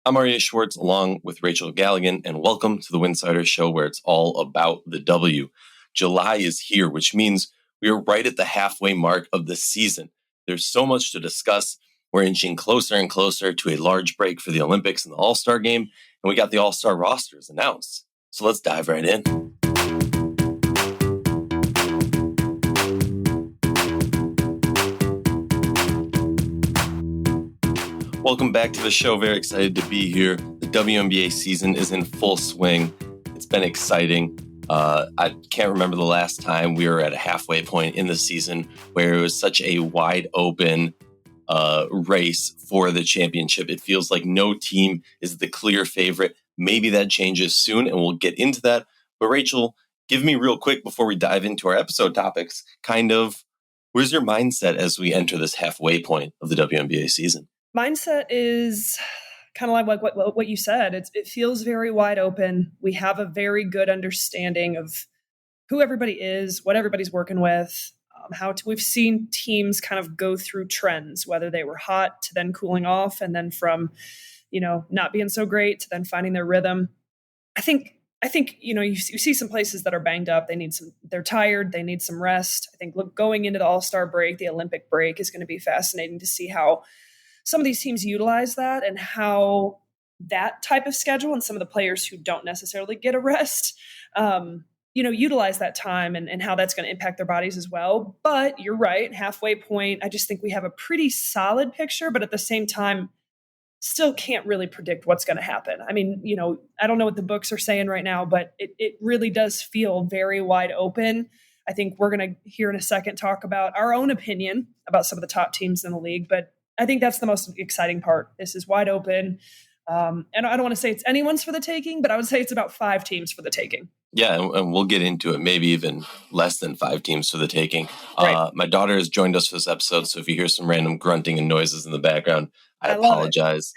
I'm Aryeh Schwartz along with Rachel Galligan, and welcome to the Winsidr show where it's all about the W. July is here, which means we are right at the halfway mark of the season. There's so much to discuss. We're inching closer and closer to a large break for the Olympics and the All-Star game, and we got the All-Star rosters announced. So let's dive right in. Welcome back to the show. Very excited to be here. The WNBA season is in full swing. It's been exciting. I can't remember the last time we were at a halfway point in the season where it was such a wide open race for the championship. It feels like no team is the clear favorite. Maybe that changes soon, and we'll get into that. But Rachel, give me real quick before we dive into our episode topics, kind of where's your mindset as we enter this halfway point of the WNBA season? Mindset is kind of like what you said. It feels very wide open. We have a very good understanding of who everybody is, what everybody's working with, we've seen teams kind of go through trends, whether they were hot to then cooling off, and then from, not being so great to then finding their rhythm. I think you see some places that are banged up. They're tired. They need some rest. I think going into the All-Star break, the Olympic break is going to be fascinating to see how some of these teams utilize that and how that type of schedule and some of the players who don't necessarily get a rest, utilize that time and how that's going to impact their bodies as well. But you're right, halfway point, I just think we have a pretty solid picture, but at the same time, still can't really predict what's going to happen. I mean, I don't know what the books are saying right now, but it really does feel very wide open. I think we're going to, here in a second, talk about our own opinion about some of the top teams in the league, but I think that's the most exciting part. This is wide open. And I don't want to say it's anyone's for the taking, but I would say it's about 5 teams for the taking. Yeah, and we'll get into it, maybe even less than 5 teams for the taking. Right. My daughter has joined us for this episode, so if you hear some random grunting and noises in the background, I apologize.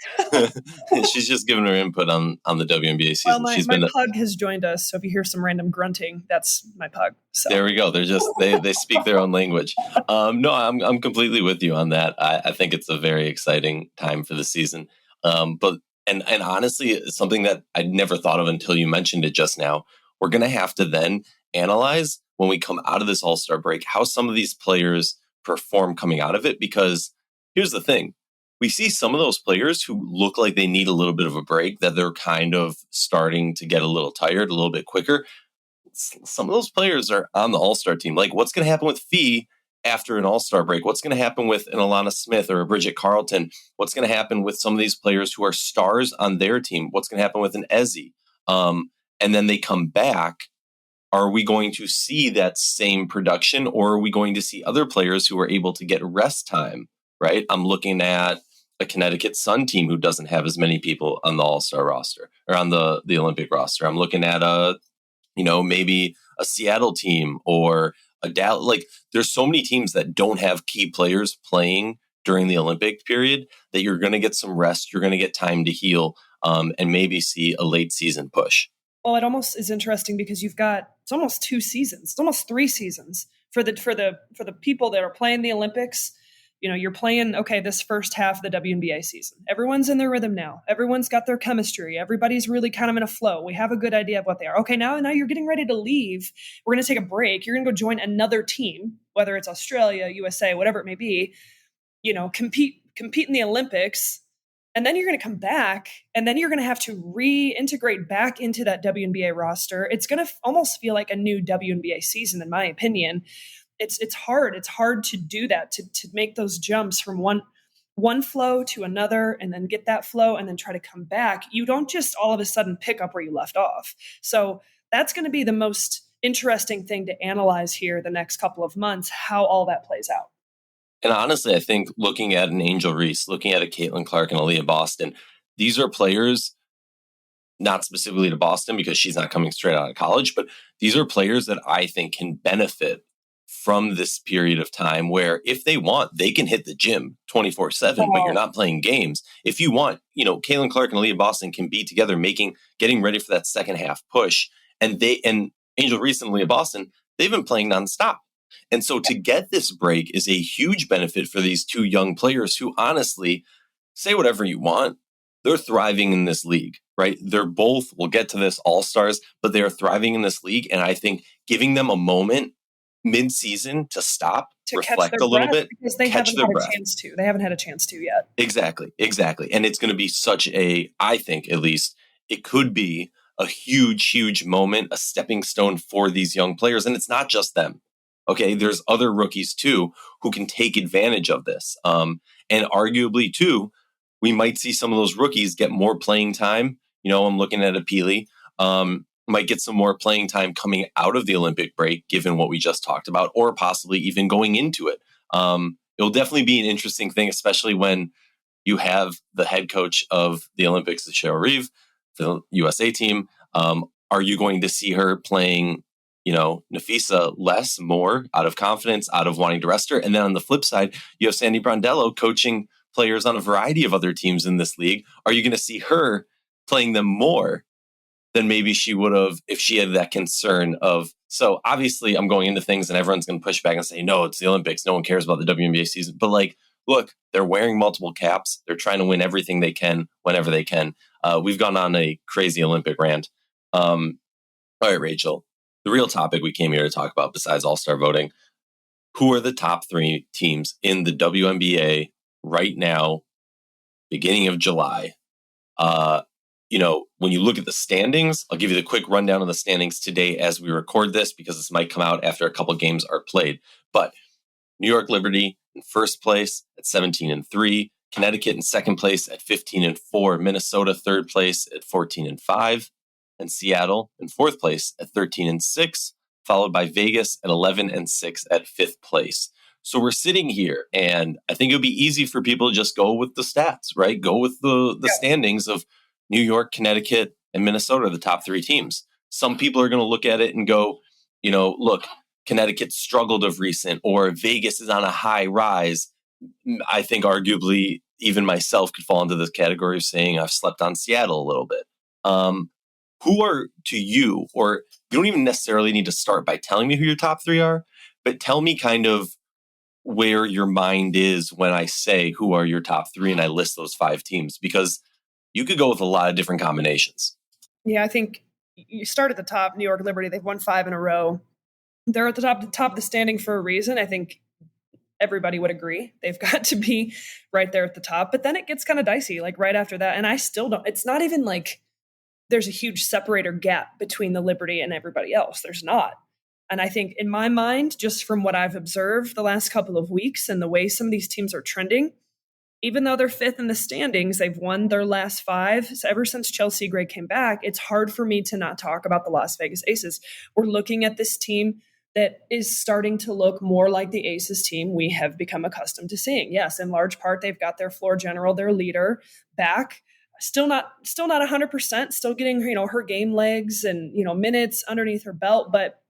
She's just giving her input on the WNBA season. Well, my pug has joined us, so if you hear some random grunting, that's my pug. So. There we go. They're just they speak their own language. No, I'm completely with you on that. I think it's a very exciting time for the season. But honestly, it's something that I'd never thought of until you mentioned it just now. We're going to have to then analyze when we come out of this All-Star break how some of these players perform coming out of it. Because here's the thing. We see some of those players who look like they need a little bit of a break, that they're kind of starting to get a little tired a little bit quicker. Some of those players are on the All-Star team. Like, what's going to happen with Fee after an All-Star break? What's going to happen with an Alana Smith or a Bridget Carlton? What's going to happen with some of these players who are stars on their team? What's going to happen with an Ezzy? And then they come back. Are we going to see that same production, or are we going to see other players who are able to get rest time, right? I'm looking at a Connecticut Sun team who doesn't have as many people on the All-Star roster or on the Olympic roster. I'm looking at maybe a Seattle team or a Dallas. Like, there's so many teams that don't have key players playing during the Olympic period that you're going to get some rest. You're going to get time to heal and maybe see a late season push. Well, it almost is interesting because it's almost 2 seasons. It's almost 3 seasons for the people that are playing the Olympics. You're playing, this first half of the WNBA season. Everyone's in their rhythm now. Everyone's got their chemistry. Everybody's really kind of in a flow. We have a good idea of what they are. Okay, now you're getting ready to leave. We're going to take a break. You're going to go join another team, whether it's Australia, USA, whatever it may be, compete in the Olympics. And then you're going to come back, and then you're going to have to reintegrate back into that WNBA roster. It's going to almost feel like a new WNBA season, in my opinion. It's hard. It's hard to do that, to make those jumps from one flow to another, and then get that flow, and then try to come back. You don't just all of a sudden pick up where you left off. So that's going to be the most interesting thing to analyze here the next couple of months, how all that plays out. And honestly, I think looking at an Angel Reese, looking at a Caitlin Clark and Aaliyah Boston, these are players, not specifically to Boston because she's not coming straight out of college, but these are players that I think can benefit from this period of time where if they want, they can hit the gym 24/7, but you're not playing games. If you want, Caitlin Clark and Aaliyah Boston can be together getting ready for that second half push. And Angel Reese and Aaliyah Boston, they've been playing nonstop. And so to get this break is a huge benefit for these 2 young players who, honestly, say whatever you want. they're thriving in this league, right? They're both, we'll get to this, all-stars, but they're thriving in this league. And I think giving them a moment mid-season to stop, to catch reflect their a little breath, bit, because they catch haven't their had a breath. chance to. They haven't had a chance to yet. Exactly. And it's going to be such a, I think at least, it could be a huge, huge moment, a stepping stone for these young players. And it's not just them. Okay, there's other rookies too who can take advantage of this. And arguably too, we might see some of those rookies get more playing time. You know, I'm looking at Apili. Might get some more playing time coming out of the Olympic break, given what we just talked about, or possibly even going into it. It'll definitely be an interesting thing, especially when you have the head coach of the Olympics, Aryeh, for the USA team. Are you going to see her playing, you know, Nafisa less, more, out of confidence, out of wanting to rest her? And then on the flip side, you have Sandy Brondello coaching players on a variety of other teams in this league. Are you going to see her playing them more than maybe she would have if she had that concern of, so obviously I'm going into things and everyone's going to push back and say, no, it's the Olympics. No one cares about the WNBA season. But like, look, they're wearing multiple caps. They're trying to win everything they can whenever they can. We've gone on a crazy Olympic rant. All right, Rachel, the real topic we came here to talk about besides all-star voting, who are the top 3 teams in the WNBA right now, beginning of July? You know, when you look at the standings, I'll give you the quick rundown of the standings today as we record this, because this might come out after a couple of games are played. But New York Liberty in first place at 17-3, Connecticut in second place at 15-4, Minnesota third place at 14-5, and Seattle in fourth place at 13-6, followed by Vegas at 11-6 at fifth place. So we're sitting here, and I think it would be easy for people to just go with the stats, right? Go with the standings of New York, Connecticut, and Minnesota, the top 3 teams. Some people are going to look at it and go, you know, look, Connecticut struggled of recent, or Vegas is on a high rise. I think arguably even myself could fall into this category of saying I've slept on Seattle a little bit. Who are to you, or you don't even necessarily need to start by telling me who your top 3 are, but tell me kind of where your mind is when I say who are your top 3 and I list those 5 teams, because you could go with a lot of different combinations. Yeah, I think you start at the top. New York Liberty, they've won 5 in a row. They're at the top of the standing for a reason. I think everybody would agree. They've got to be right there at the top. But then it gets kind of dicey, like right after that. And I still don't, it's not even like there's a huge separator gap between the Liberty and everybody else. There's not. And I think in my mind, just from what I've observed the last couple of weeks and the way some of these teams are trending, even though they're 5th in the standings, they've won their last 5. So ever since Chelsea Gray came back, it's hard for me to not talk about the Las Vegas Aces. We're looking at this team that is starting to look more like the Aces team we have become accustomed to seeing. Yes, in large part, they've got their floor general, their leader, back. Still not 100%, still getting, you know, her game legs and, you know, minutes underneath her belt, but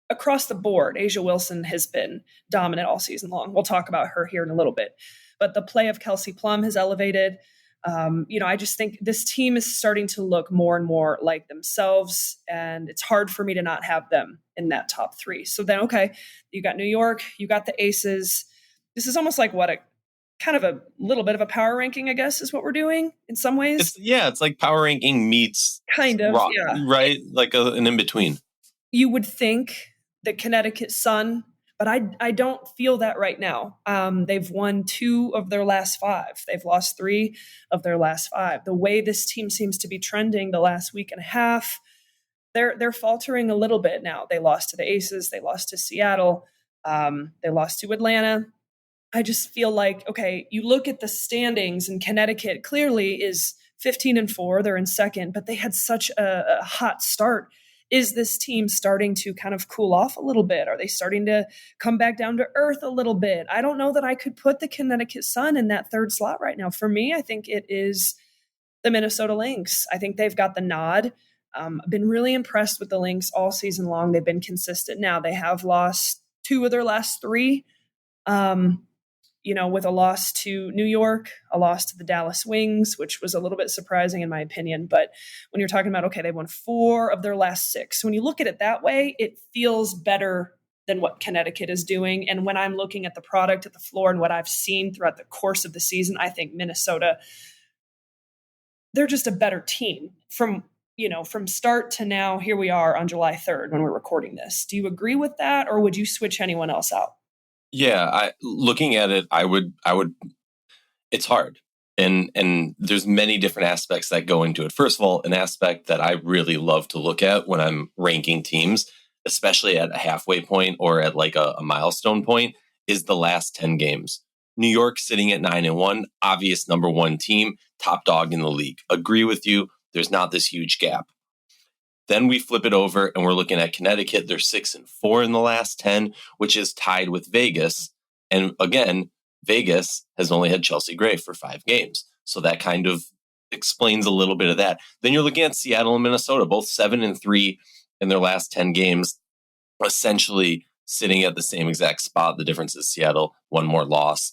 across the board, A'ja Wilson has been dominant all season long. We'll talk about her here in a little bit. But the play of Kelsey Plum has elevated. I just think this team is starting to look more and more like themselves, and it's hard for me to not have them in that top 3. So then, okay, you got New York, you got the Aces. This is almost like a kind of a little bit of a power ranking, I guess, is what we're doing in some ways. It's like power ranking meets kind of, rock, yeah, right? Like an in-between. You would think the Connecticut Sun, but I don't feel that right now. They've won 2 of their last 5. They've lost 3 of their last 5. The way this team seems to be trending the last week and a half, they're faltering a little bit now. They lost to the Aces. They lost to Seattle. They lost to Atlanta. I just feel like, okay, you look at the standings, and Connecticut clearly is 15-4. They're in second, but they had such a hot start. Is this team starting to kind of cool off a little bit? Are they starting to come back down to earth a little bit? I don't know that I could put the Connecticut Sun in that 3rd slot right now. For me, I think it is the Minnesota Lynx. I think they've got the nod. I've been really impressed with the Lynx all season long. They've been consistent now. They have lost 2 of their last 3. With a loss to New York, a loss to the Dallas Wings, which was a little bit surprising in my opinion. But when you're talking about, okay, they won 4 of their last 6. So when you look at it that way, it feels better than what Connecticut is doing. And when I'm looking at the product at the floor and what I've seen throughout the course of the season, I think Minnesota they're just a better team from start to now. Here we are on July 3rd when we're recording this. Do you agree with that, or would you switch anyone else out? Yeah, looking at it, I would. It's hard, and there's many different aspects that go into it. First of all, an aspect that I really love to look at when I'm ranking teams, especially at a halfway point or at like a milestone point, is the last 10 games. New York sitting at 9-1, obvious number one team, top dog in the league. Agree with you. There's not this huge gap. Then we flip it over and we're looking at Connecticut. They're 6-4 in the last 10, which is tied with Vegas. And again, Vegas has only had Chelsea Gray for 5 games. So that kind of explains a little bit of that. Then you're looking at Seattle and Minnesota, both 7-3 in their last 10 games, essentially sitting at the same exact spot. The difference is Seattle, one more loss.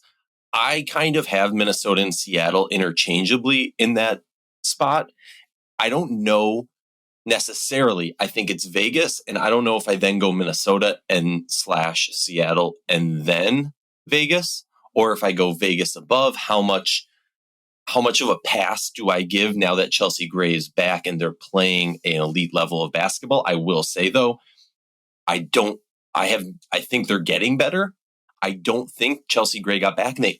I kind of have Minnesota and Seattle interchangeably in that spot. I don't know necessarily. I think it's Vegas, and I don't know if I then go Minnesota and / Seattle and then Vegas, or if I go Vegas above. How much of a pass do I give now that Chelsea Gray is back and they're playing an elite level of basketball? I will say though, I think they're getting better. I don't think Chelsea Gray got back and they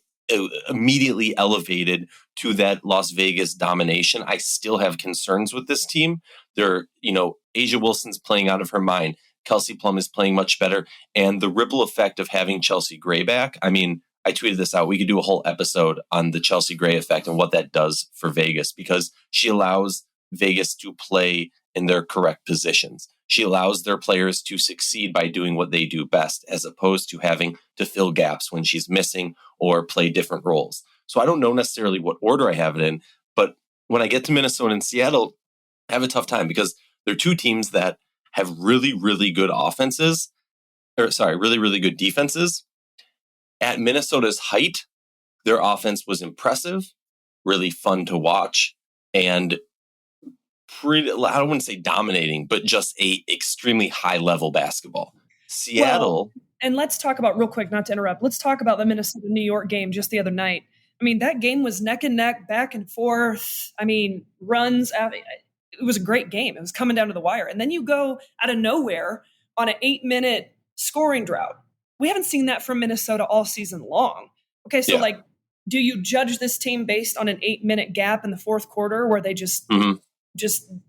immediately elevated to that Las Vegas domination. I still have concerns with this team. Asia Wilson's playing out of her mind. Kelsey Plum is playing much better. And the ripple effect of having Chelsea Gray back, I mean, I tweeted this out. We could do a whole episode on the Chelsea Gray effect and what that does for Vegas, because she allows Vegas to play in their correct positions. She allows their players to succeed by doing what they do best, as opposed to having to fill gaps when she's missing or play different roles. So I don't know necessarily what order I have it in, but when I get to Minnesota and Seattle, I have a tough time because they're two teams that have really, really good really good defenses. At Minnesota's height, their offense was impressive, really fun to watch, and I don't want to say dominating, but just a extremely high level basketball. Seattle. Well, and let's talk about, real quick, not to interrupt, let's talk about the Minnesota-New York game just the other night. I mean, that game was neck and neck, back and forth. I mean, runs. It was a great game. It was coming down to the wire. And then you go out of nowhere on an 8-minute scoring drought. We haven't seen that from Minnesota all season long. Okay, so do you judge this team based on an 8-minute gap in the fourth quarter where they just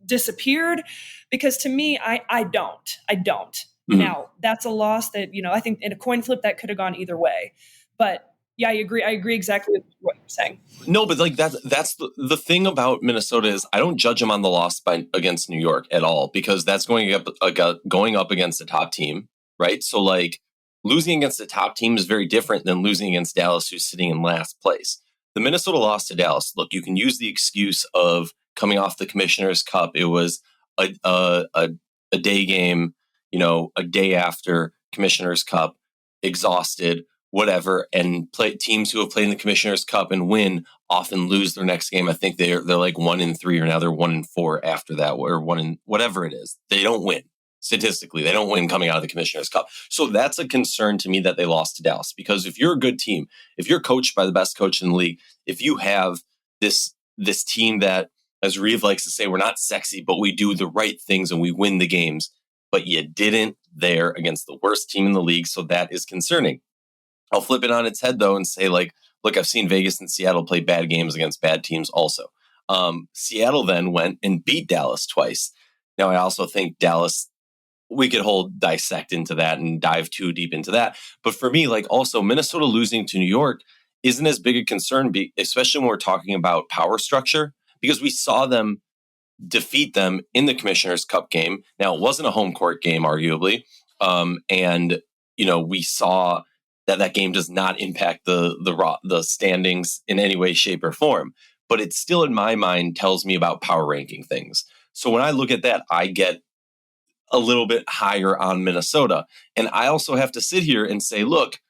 disappeared? Because to me, I don't. Mm-hmm. Now, that's a loss that, I think in a coin flip that could have gone either way. But yeah, I agree exactly with what you're saying. No, but that's the thing about Minnesota is I don't judge them on the loss against New York at all, because that's going up against a top team, right? So losing against a top team is very different than losing against Dallas, who's sitting in last place. The Minnesota loss to Dallas, look, you can use the excuse of coming off the Commissioner's Cup. It was a day game, a day after Commissioner's Cup, exhausted, whatever, and teams who have played in the Commissioner's Cup and win often lose their next game. I think they're like 1-3, or now they're 1-4 after that, or whatever it is. They don't win. Statistically, they don't win coming out of the Commissioner's Cup. So that's a concern to me that they lost to Dallas, because if you're a good team, if you're coached by the best coach in the league, if you have this team that, as Reeve likes to say, we're not sexy, but we do the right things and we win the games, but you didn't there against the worst team in the league. So that is concerning. I'll flip it on its head, though, and say, look, I've seen Vegas and Seattle play bad games against bad teams also. Seattle then went and beat Dallas twice. Now, I also think Dallas, we could dissect into that and dive too deep into that. But for me, also Minnesota losing to New York isn't as big a concern, especially when we're talking about power structure, because we saw them defeat them in the Commissioner's Cup game. Now, it wasn't a home court game, arguably. And we saw that game does not impact the standings in any way, shape, or form. But it still, in my mind, tells me about power ranking things. So when I look at that, I get a little bit higher on Minnesota. And I also have to sit here and say, look,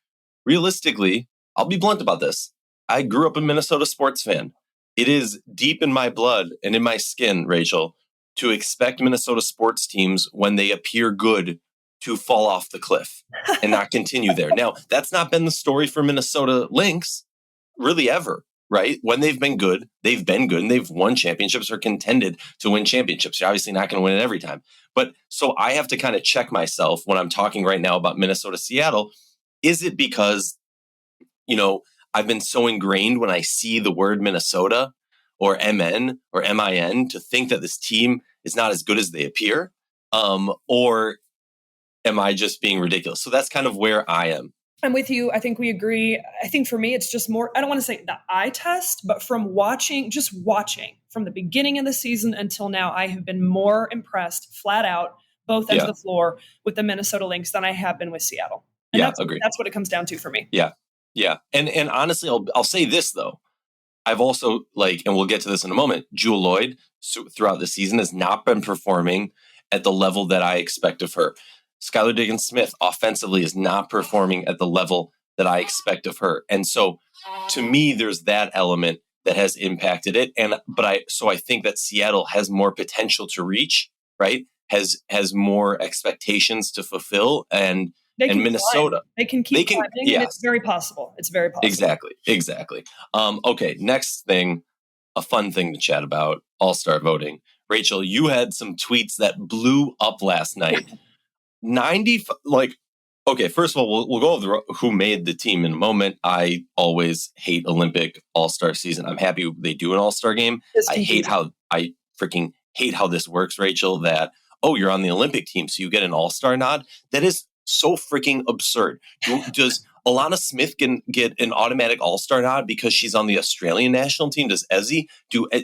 realistically, I'll be blunt about this. I grew up a Minnesota sports fan. It is deep in my blood and in my skin, Rachel, to expect Minnesota sports teams, when they appear good, to fall off the cliff and not continue there. Now, that's not been the story for Minnesota Lynx, really ever. right? When they've been good, and they've won championships or contended to win championships. You're obviously not going to win it every time. But so I have to kind of check myself when I'm talking right now about Minnesota, Seattle. Is it because, I've been so ingrained when I see the word Minnesota or MN or MIN to think that this team is not as good as they appear? Or am I just being ridiculous? So that's kind of where I am. I'm with you. I think we agree. I think for me, it's just more, I don't want to say the eye test, but from watching from the beginning of the season until now, I have been more impressed flat out, both ends of the floor with the Minnesota Lynx than I have been with Seattle. And agreed. That's what it comes down to for me. Yeah. And honestly, I'll say this though. I've also and we'll get to this in a moment, Jewel Lloyd throughout the season has not been performing at the level that I expect of her. Skylar Diggins-Smith offensively is not performing at the level that I expect of her. And so to me, there's that element that has impacted it. But I think that Seattle has more potential to reach, right? Has more expectations to fulfill, and Minnesota. They can keep climbing, and it's very possible. It's very possible. Exactly. Okay, next thing, a fun thing to chat about, All-Star voting. Rachel, you had some tweets that blew up last night. 90, okay, first of all, we'll go over who made the team in a moment. I always hate Olympic All-Star season. I'm happy they do an All-Star game. I freaking hate how this works, Rachel, that, you're on the Olympic team, so you get an All-Star nod. That is so freaking absurd. Does Alana Smith get an automatic All-Star nod because she's on the Australian national team? Does Ezzy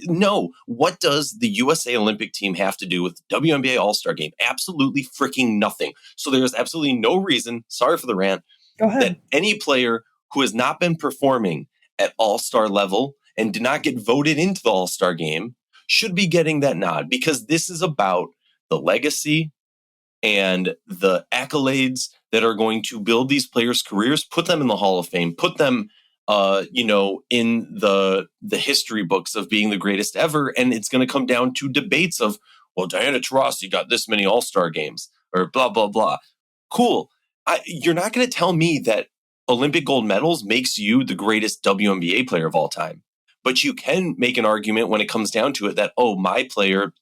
no? What does the USA Olympic team have to do with the WNBA All-Star game? Absolutely freaking nothing. So there's absolutely no reason, sorry for the rant, go ahead, that any player who has not been performing at All-Star level and did not get voted into the All-Star game should be getting that nod, because this is about the legacy and the accolades that are going to build these players' careers, put them in the Hall of Fame, put them, in the history books of being the greatest ever. And it's going to come down to debates of, well, Diana Taurasi got this many All-Star games, or blah, blah, blah. Cool. You're not going to tell me that Olympic gold medals makes you the greatest WNBA player of all time. But you can make an argument when it comes down to it that, my player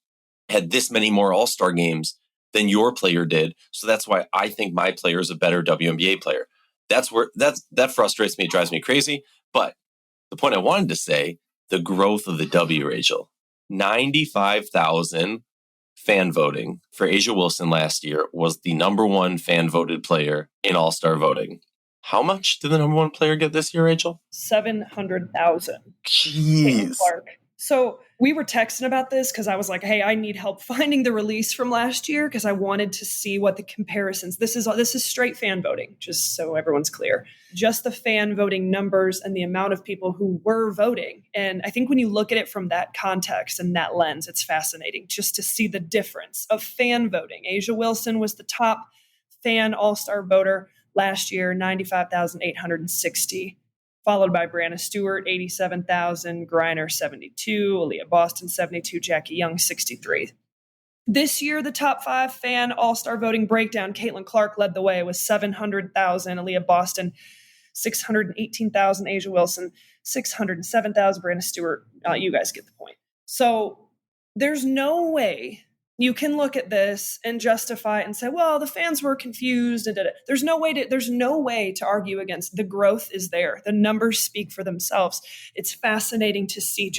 had this many more All-Star games than your player did. So that's why I think my player is a better WNBA player. That frustrates me. It drives me crazy. But the point I wanted to say, the growth of the W, Rachel, 95,000 fan voting for Asia Wilson last year was the number one fan voted player in All-Star voting. How much did the number one player get this year, Rachel? 700,000. Jeez. Clark. So we were texting about this because I was like, hey, I need help finding the release from last year because I wanted to see what the comparisons. This is straight fan voting, just so everyone's clear. Just the fan voting numbers and the amount of people who were voting. And I think when you look at it from that context and that lens, it's fascinating just to see the difference of fan voting. Asia Wilson was the top fan all-star voter last year, 95,860. Followed by Brianna Stewart, 87,000, Griner, 72, Aaliyah Boston, 72, Jackie Young, 63. This year, the top 5 fan all-star voting breakdown, Caitlin Clark led the way with 700,000, Aaliyah Boston, 618,000, Asia Wilson, 607,000, Brianna Stewart. You guys get the point. So there's no way you can look at this and justify it and say, well, the fans were confused and did it. There's no way to argue against. The growth is there. The numbers speak for themselves. It's fascinating to see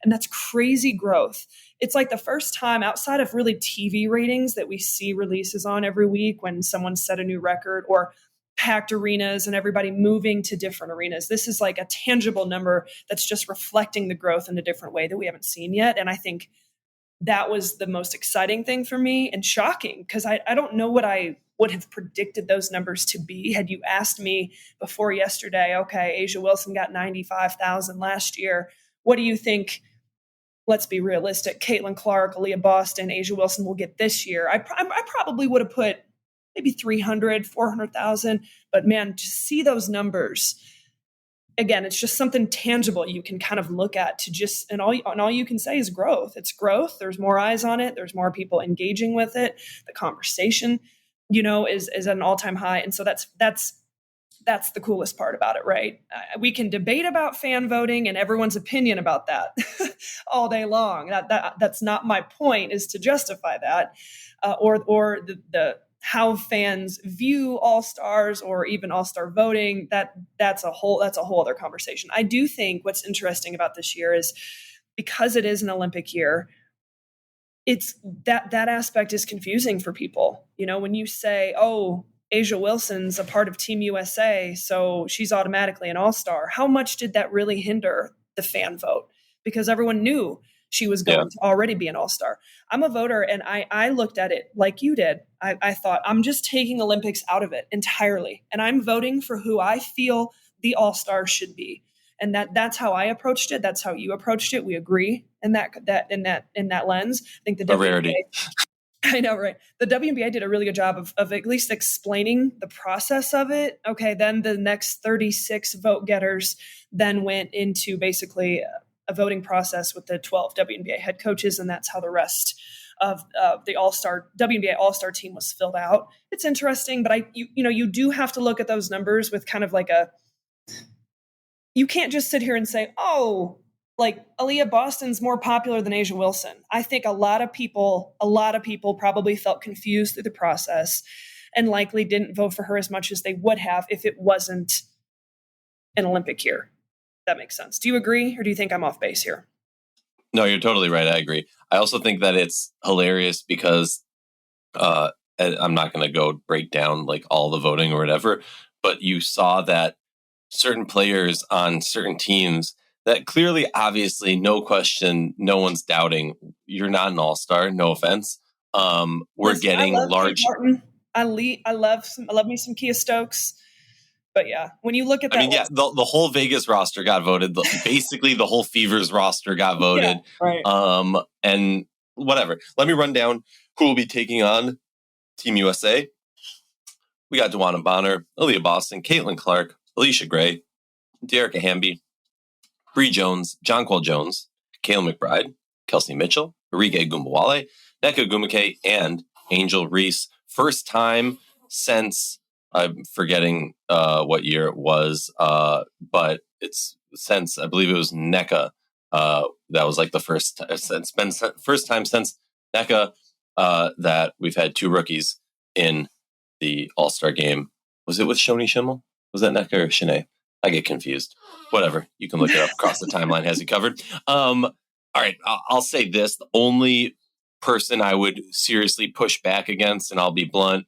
and that's crazy growth. It's like the first time outside of really TV ratings that we see releases on every week when someone set a new record or packed arenas and everybody moving to different arenas. This is like a tangible number that's just reflecting the growth in a different way that we haven't seen yet. And I think that was the most exciting thing for me and shocking because I don't know what I would have predicted those numbers to be. Had you asked me before yesterday, okay, Asia Wilson got 95,000 last year. What do you think? Let's be realistic. Caitlin Clark, Aaliyah Boston, Asia Wilson will get this year. I probably would have put maybe 300, 400,000. But man, to see those numbers, again, it's just something tangible you can kind of look at and all you can say is growth. It's growth. There's more eyes on it. There's more people engaging with it. The conversation, is at an all-time high. And so that's that's the coolest part about it, right? We can debate about fan voting and everyone's opinion about that all day long. That's not my point, is to justify that, or the how fans view All-Stars or even All-Star voting. That's a whole other conversation. I do think what's interesting about this year is, because it is an Olympic year, it's that aspect is confusing for people. When you say, oh, Asia Wilson's a part of Team USA, so she's automatically an All-Star, how much did that really hinder the fan vote? Because everyone knew she was going to already be an All-Star. I'm a voter, and I looked at it like you did. I thought, I'm just taking Olympics out of it entirely, and I'm voting for who I feel the All-Star should be. And that's how I approached it. That's how you approached it. We agree in that lens. I think the rarity. I know, right? The WNBA did a really good job of at least explaining the process of it. Okay, then the next 36 vote getters then went into basically a voting process with the 12 WNBA head coaches, and that's how the rest of the WNBA All-Star team was filled out. It's interesting, but you do have to look at those numbers with kind of like you can't just sit here and say, oh, like Aryeh Boston's more popular than Asia Wilson. I think a lot of people probably felt confused through the process and likely didn't vote for her as much as they would have if it wasn't an Olympic year. That makes sense. Do you agree, or do you think I'm off base here? No, you're totally right. I agree. I also think that it's hilarious because I'm not going to go break down like all the voting or whatever, but you saw that certain players on certain teams that clearly, obviously, no question, no one's doubting, you're not an all-star, no offense. We're getting large. I love me some Kia Stokes. But yeah, when you look at that, the whole Vegas roster got voted. Basically, the whole Fevers roster got voted. Yeah, right. And whatever. Let me run down who will be taking on Team USA. We got DeWanna Bonner, Aryeh Boston, Caitlin Clark, Alicia Gray, Dearica Hamby, Bree Jones, Jonquel Jones, Kayla McBride, Kelsey Mitchell, Aryeh Gumbawale, Nneka Ogwumike, and Angel Reese. First time since, I'm forgetting what year it was, but it's since, I believe it was Nneka. That was like the first time since Nneka that we've had two rookies in the All-Star game. Was it with Shoni Schimmel? Was that Nneka or Shanae? I get confused. Whatever. You can look it up across the timeline, has you covered. All right. I'll say this. The only person I would seriously push back against, and I'll be blunt,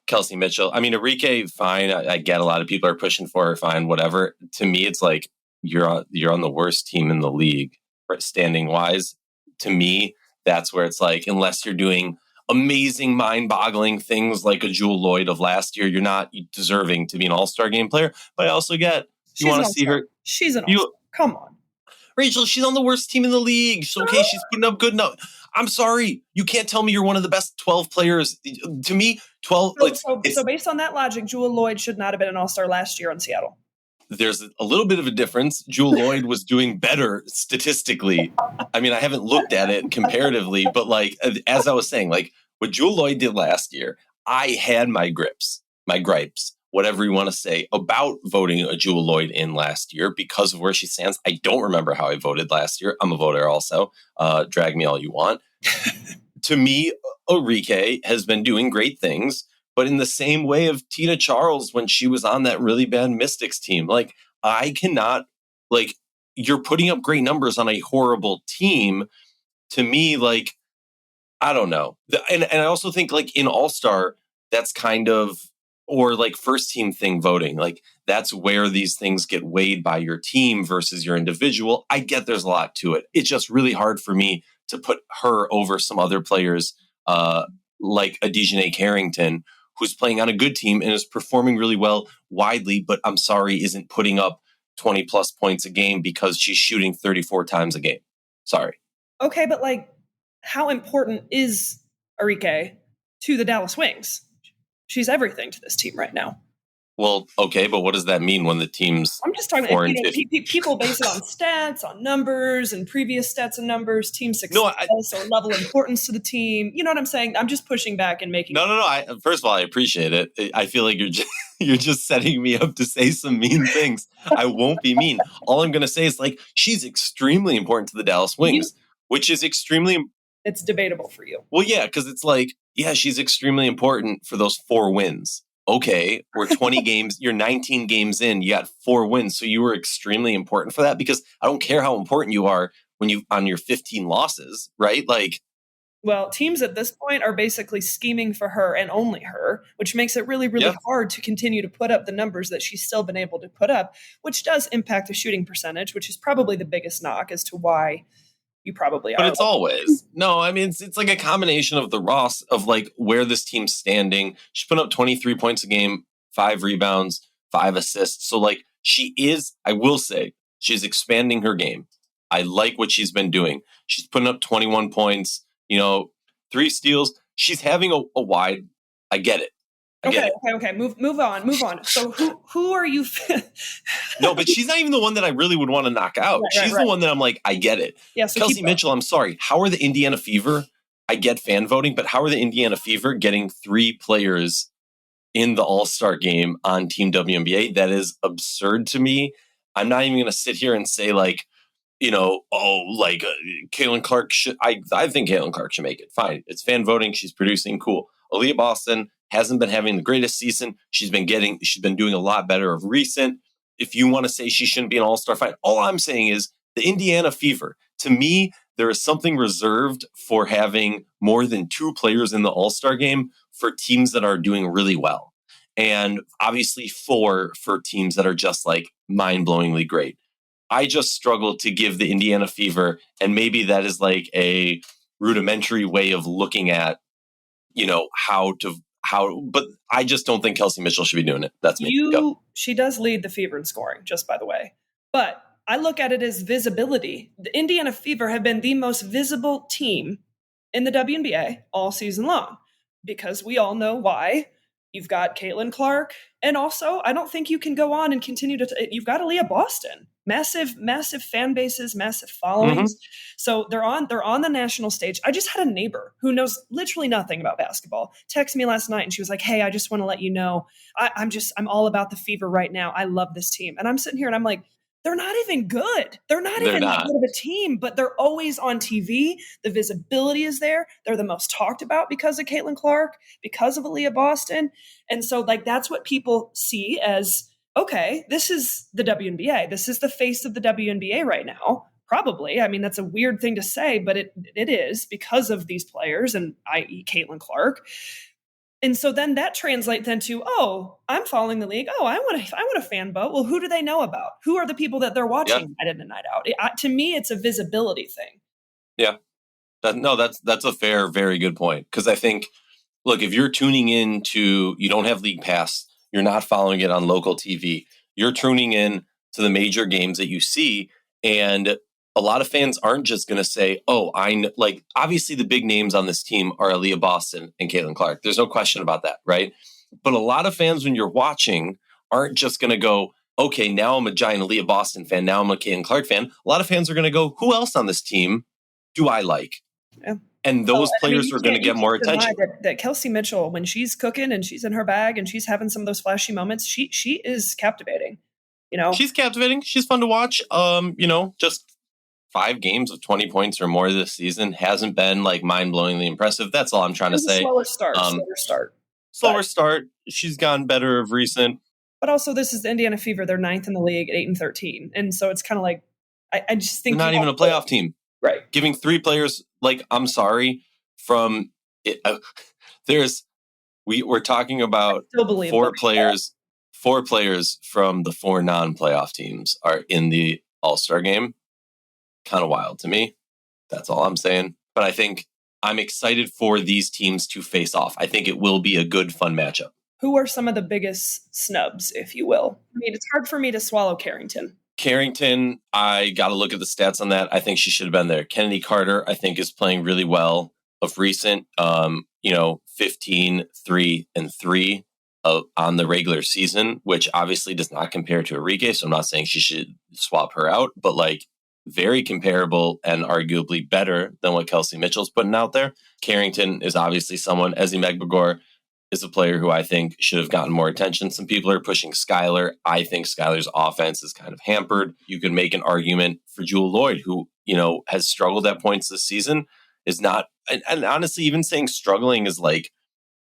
Kelsey Mitchell. I mean, Aryeh, fine. I get a lot of people are pushing for her, fine, whatever. To me, it's like you're on the worst team in the league, standing wise. To me, that's where it's like, unless you're doing amazing, mind-boggling things like a Jewel Lloyd of last year, you're not deserving to be an All-Star game player. But I also get you want to see her. She's an All-Star. Come on, Rachel. She's on the worst team in the league. So, okay, she's putting up good enough. I'm sorry, you can't tell me you're one of the best 12 players. To me, 12. So based on that logic, Jewel Lloyd should not have been an All-Star last year in Seattle. There's a little bit of a difference. Jewel Lloyd was doing better statistically. I mean, I haven't looked at it comparatively, but like, as I was saying, like what Jewel Lloyd did last year, I had my gripes, whatever you want to say about voting a Jewel Lloyd in last year because of where she stands. I don't remember how I voted last year. I'm a voter also. Drag me all you want. To me, Aryeh has been doing great things, but in the same way of Tina Charles when she was on that really bad Mystics team. Like, I cannot, like, you're putting up great numbers on a horrible team. To me, like, I don't know. And I also think, like, in All-Star, that's kind of, or like first team thing voting, like that's where these things get weighed by your team versus your individual. I get there's a lot to it. It's just really hard for me to put her over some other players like a Dejanay Carrington, who's playing on a good team and is performing really well widely, but I'm sorry, isn't putting up 20 plus points a game because she's shooting 34 times a game. Sorry. Okay, but like, how important is Aryeh to the Dallas Wings? She's everything to this team right now. Well, okay, but what does that mean when the team's I'm just talking about, people base it on stats, on numbers, and previous stats and numbers, team success, or level of importance to the team. You know what I'm saying? I'm just pushing back and making... No. First of all, I appreciate it. I feel like you're just... You're just setting me up to say some mean things. I won't be mean. All I'm going to say is like, she's extremely important to the Dallas Wings, which is extremely... It's debatable for you. Well, yeah, because it's like, yeah, she's extremely important for those 4 wins. Okay, we're 20 games, you're 19 games in, you got 4 wins. So you were extremely important for that, because I don't care how important you are when you on your 15 losses, right? Like, well, teams at this point are basically scheming for her and only her, which makes it really, really hard to continue to put up the numbers that she's still been able to put up, which does impact the shooting percentage, which is probably the biggest knock as to why you probably are. But it's always, no, I mean, it's like a combination of the Ross of like where this team's standing. She's put up 23 points a game, 5 rebounds, 5 assists. So like she is, I will say, she's expanding her game. I like what she's been doing. She's putting up 21 points, 3 steals. She's having a wide, I get it. Okay. Move on. So who are you? No, but she's not even the one that I really would want to knock out. She's the one that I'm like, I get it. Yeah, so Kelsey Mitchell, I'm sorry. How are the Indiana Fever? I get fan voting, but how are the Indiana Fever getting 3 players in the All-Star game on Team WNBA? That is absurd to me. I'm not even going to sit here and say like, Caitlin Clark should. I think Caitlin Clark should make it. Fine, it's fan voting. She's producing. Cool. Aaliyah Boston hasn't been having the greatest season. She's been doing a lot better of recent. If you want to say she shouldn't be an all-star, fine. All I'm saying is the Indiana Fever. To me, there is something reserved for having more than 2 players in the all-star game for teams that are doing really well. And obviously 4 for teams that are just like mind-blowingly great. I just struggle to give the Indiana Fever, and maybe that is like a rudimentary way of looking at, but I just don't think Kelsey Mitchell should be doing it. That's me. She does lead the Fever in scoring, just by the way. But I look at it as visibility. The Indiana Fever have been the most visible team in the WNBA all season long, because we all know why. You've got Caitlin Clark, and also I don't think you can go on and continue you've got Aaliyah Boston. Massive fan bases, massive followings. Mm-hmm. So they're on the national stage. I just had a neighbor who knows literally nothing about basketball text me last night, and she was like, "Hey, I just want to let you know, I'm all about the Fever right now. I love this team." And I'm sitting here and I'm like, they're not even good. They're not even that good of a team, but they're always on TV. The visibility is there. They're the most talked about because of Caitlin Clark, because of Aaliyah Boston. And so like that's what people see as, okay, this is the WNBA. This is the face of the WNBA right now. Probably. I mean, that's a weird thing to say, but it is because of these players, and i.e. Caitlin Clark. And so then that translates then to, I'm following the league. I want a fan vote. Well, who do they know about? Who are the people that they're watching night in and night out? To me, it's a visibility thing. Yeah. That's a fair, very good point. Because I think, look, if you're tuning in you don't have League Pass, you're not following it on local TV, you're tuning in to the major games that you see, and a lot of fans aren't just going to say, obviously the big names on this team are Aaliyah Boston and Caitlin Clark. There's no question about that, right? But a lot of fans, when you're watching, aren't just going to go, okay, now I'm a giant Aaliyah Boston fan, now I'm a Caitlin Clark fan. A lot of fans are going to go, who else on this team do I like? Yeah. And those players are going to get more attention. That Kelsey Mitchell, when she's cooking and she's in her bag and she's having some of those flashy moments, she is captivating. She's captivating. She's fun to watch. Just 5 games of 20 points or more this season hasn't been like mind-blowingly impressive. That's all I'm trying to say. Slower start. She's gotten better of recent. But also, this is the Indiana Fever. They're 9th in the league at 8-13, and so it's kind of like I just think they're not even a playoff team, right? Giving 3 players, like, I'm sorry, from it. We're talking about 4 players. 4 players from the 4 non-playoff teams are in the All-Star game. Kind of wild to me. That's all I'm saying. But I think I'm excited for these teams to face off. I think it will be a good, fun matchup. Who are some of the biggest snubs, if you will? I mean, it's hard for me to swallow Carrington. Carrington, I got to look at the stats on that. I think she should have been there. Kennedy Carter, I think, is playing really well of recent. 15, 3, and 3 on the regular season, which obviously does not compare to Aryeh. So I'm not saying she should swap her out, but like, very comparable and arguably better than what Kelsey Mitchell's putting out there. Carrington is obviously someone, Ezi Megbagor, is a player who I think should have gotten more attention. Some people are pushing Skylar. I think Skylar's offense is kind of hampered. You can make an argument for Jewell Loyd, who, has struggled at points this season, is not, and honestly, even saying struggling is like,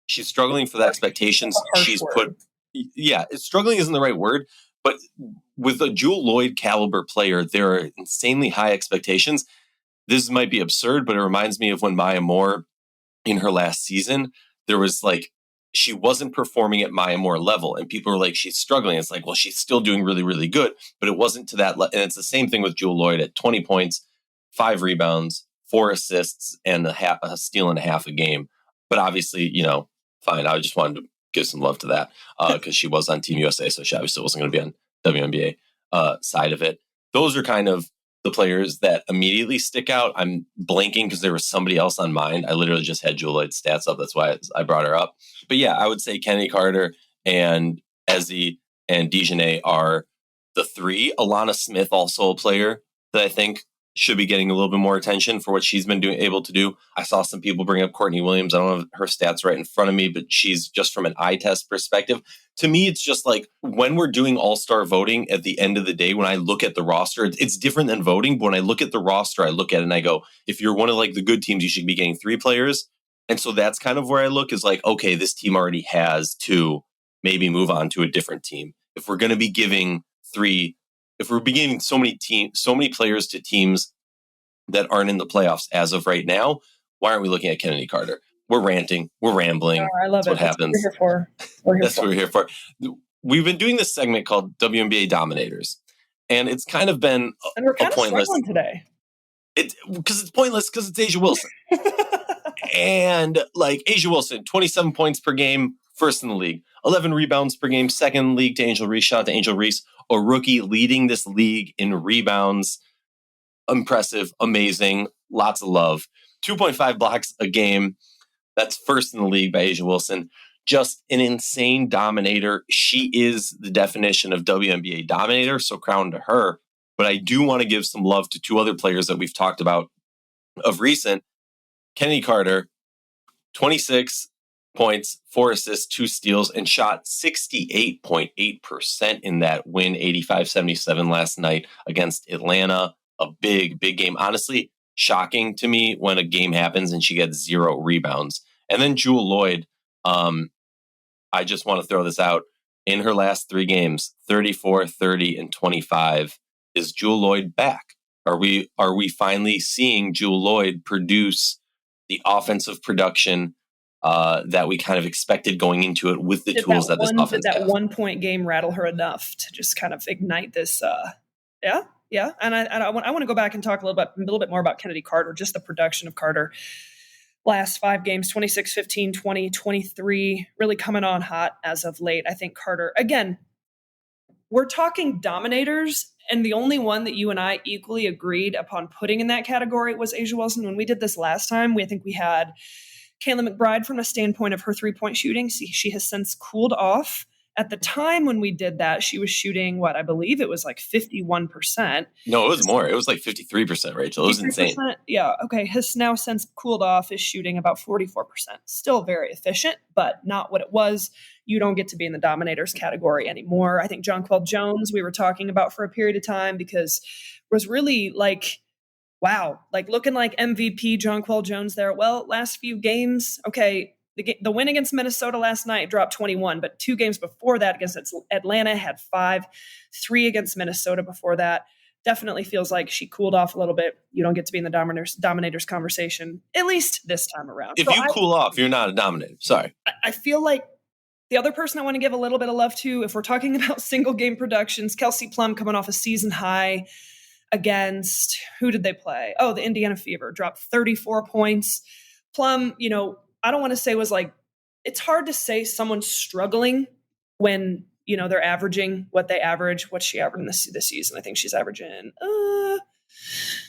she's struggling for the expectations she's put. Yeah, struggling isn't the right word, but with a Jewell Loyd caliber player, there are insanely high expectations. This might be absurd, but it reminds me of when Maya Moore in her last season, there was like, she wasn't performing at Maya Moore level, and people were like, she's struggling. It's like, well, she's still doing really, really good, but it wasn't to that. And it's the same thing with Jewell Loyd at 20 points, 5 rebounds, 4 assists, and a steal and a half a game. But obviously, fine. I just wanted to give some love to that because she was on Team USA, so she obviously wasn't going to be on WNBA side of it. Those are kind of the players that immediately stick out. I'm blanking because there was somebody else on mind. I literally just had Jewell Loyd's stats up. That's why I brought her up. But yeah, I would say Kennedy Carter and Ezzy and Dejanay are the 3. Alana Smith, also a player that I think should be getting a little bit more attention for what she's been able to do. I saw some people bring up Courtney Williams. I don't have her stats right in front of me, but she's just from an eye test perspective. To me, it's just like when we're doing all-star voting at the end of the day, when I look at the roster, it's different than voting. But when I look at the roster, I look at it and I go, if you're one of like the good teams, you should be getting 3 players. And so that's kind of where I look is like, okay, this team already has 2, maybe move on to a different team. If we're going to be giving 3, if we're giving so many players to teams that aren't in the playoffs as of right now, why aren't we looking at Kennedy Carter? We're ranting. We're rambling. Oh, I love That's what happens. That's what we're here for. We've been doing this segment called WNBA Dominators, and it's kind of been and we're kind of pointless struggling today. Because it's pointless because it's A'ja Wilson. And like A'ja Wilson, 27 points per game, first in the league. 11 rebounds per game, second in the league to Angel Reese. Shout out to Angel Reese, a rookie leading this league in rebounds. Impressive, amazing, lots of love. 2.5 blocks a game. That's first in the league by A'ja Wilson. Just an insane dominator. She is the definition of WNBA dominator, so crown to her. But I do want to give some love to 2 other players that we've talked about of recent. Kennedy Carter, 26 points, 4 assists, 2 steals, and shot 68.8% in that win, 85-77 last night against Atlanta. A big, big game. Honestly, shocking to me when a game happens and she gets 0 rebounds. And then Jewell Loyd, I just want to throw this out. In her last 3 games, 34, 30, and 25, is Jewell Loyd back? Are we finally seeing Jewell Loyd produce the offensive production that we kind of expected going into it with the tools that this offense has? Did that 1-point game rattle her enough to just kind of ignite this? Yeah. And I want to go back and talk a little bit more about Kennedy Carter, just the production of Carter. Last 5 games, 26, 15, 20, 23, really coming on hot as of late. I think Carter, again, we're talking dominators, and the only one that you and I equally agreed upon putting in that category was A'ja Wilson. When we did this last time, I think we had Kayla McBride from a standpoint of her 3-point shooting. She has since cooled off. At the time when we did that, she was shooting, I believe it was like 51%. No, it was more. It was like 53%, Rachel. It was insane. Yeah. Okay. Has now since cooled off, is shooting about 44%. Still very efficient, but not what it was. You don't get to be in the dominators category anymore. I think Jonquel Jones, we were talking about for a period of time because was really like, wow, like looking like MVP Jonquel Jones there. Well, last few games, okay. The win against Minnesota last night dropped 21, but 2 games before that against Atlanta had 5, 3 against Minnesota before that. Definitely feels like she cooled off a little bit. You don't get to be in the dominators conversation, at least this time around. If you cool off, you're not a dominator. Sorry. I feel like the other person I want to give a little bit of love to, if we're talking about single game productions, Kelsey Plum coming off a season high against, who did they play? Oh, the Indiana Fever, dropped 34 points. Plum, I don't want to say was like, it's hard to say someone's struggling when, they're averaging what they average, what she averaged this season. I think she's averaging,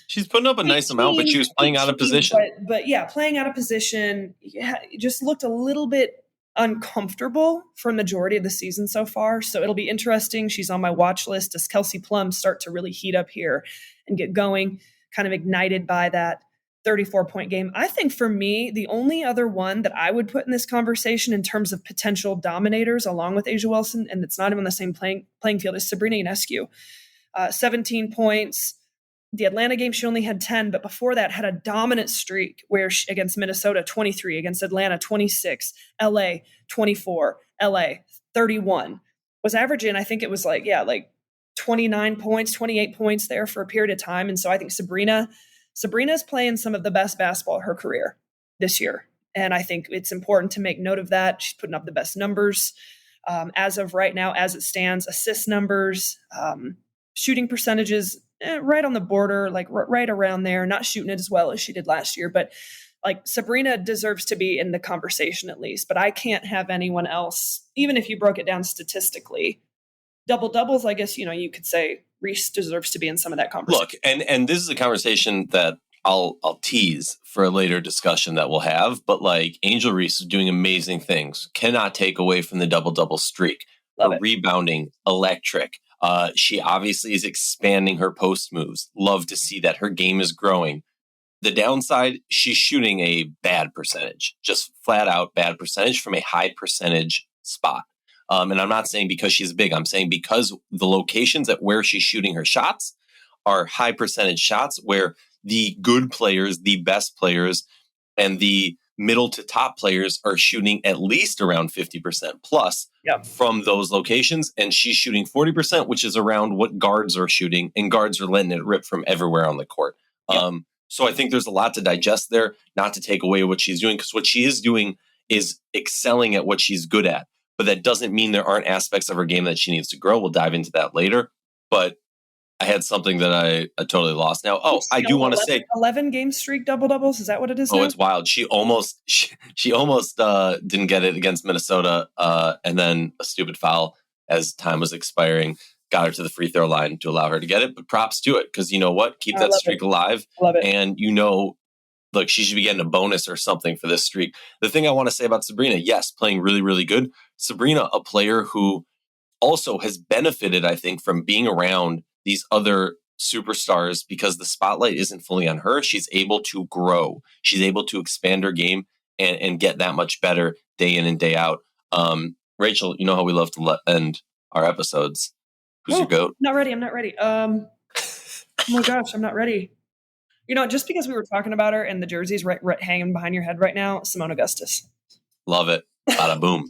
she's putting up a 18, nice amount, but she was playing 18, out of position. But yeah, playing out of position, just looked a little bit uncomfortable for the majority of the season so far. So it'll be interesting. She's on my watch list. Does Kelsey Plum start to really heat up here and get going, kind of ignited by that 34-point game. I think for me, the only other one that I would put in this conversation in terms of potential dominators along with Asia Wilson, and it's not even on the same playing field, is Sabrina Ionescu. 17 points. The Atlanta game, she only had 10, but before that had a dominant streak where against Minnesota, 23, against Atlanta, 26, LA, 24, LA, 31. Was averaging, I think it was like 29 points, 28 points there for a period of time. And so I think Sabrina's playing some of the best basketball of her career this year. And I think it's important to make note of that. She's putting up the best numbers as of right now, as it stands, assist numbers, shooting percentages, right on the border, like right around there, not shooting it as well as she did last year. But like Sabrina deserves to be in the conversation at least, but I can't have anyone else, even if you broke it down statistically. Double doubles, I guess, you could say Reese deserves to be in some of that conversation. Look, and this is a conversation that I'll tease for a later discussion that we'll have, but like Angel Reese is doing amazing things. Cannot take away from the double-double streak. Her rebounding, electric. She obviously is expanding her post moves. Love to see that. Her game is growing. The downside, she's shooting a bad percentage, just flat out bad percentage from a high percentage spot. And I'm not saying because she's big. I'm saying because the locations at where she's shooting her shots are high percentage shots where the good players, the best players, and the middle to top players are shooting at least around 50% plus from those locations. And she's shooting 40%, which is around what guards are shooting, and guards are letting it rip from everywhere on the court. So I think there's a lot to digest there, not to take away what she's doing, because what she is doing is excelling at what she's good at. But that doesn't mean there aren't aspects of her game that she needs to grow. We'll dive into that later. But I had something that I totally lost now. Oh, I do want to say 11 game streak double doubles. Is that what it is? Oh, now? It's wild. She almost didn't get it against Minnesota, and then a stupid foul as time was expiring got her to the free throw line to allow her to get it. But props to it, because you know what, keep that streak alive. Love it. And look, she should be getting a bonus or something for this streak. The thing I want to say about Sabrina, yes, playing really, really good. Sabrina, a player who also has benefited, I think, from being around these other superstars, because the spotlight isn't fully on her. She's able to grow. She's able to expand her game and get that much better day in and day out. Rachel, you know how we love to end our episodes. Who's your GOAT? I'm not ready. Oh my gosh, I'm not ready. Just because we were talking about her and the jersey's right hanging behind your head right now, Simone Augustus. Love it. Bada boom.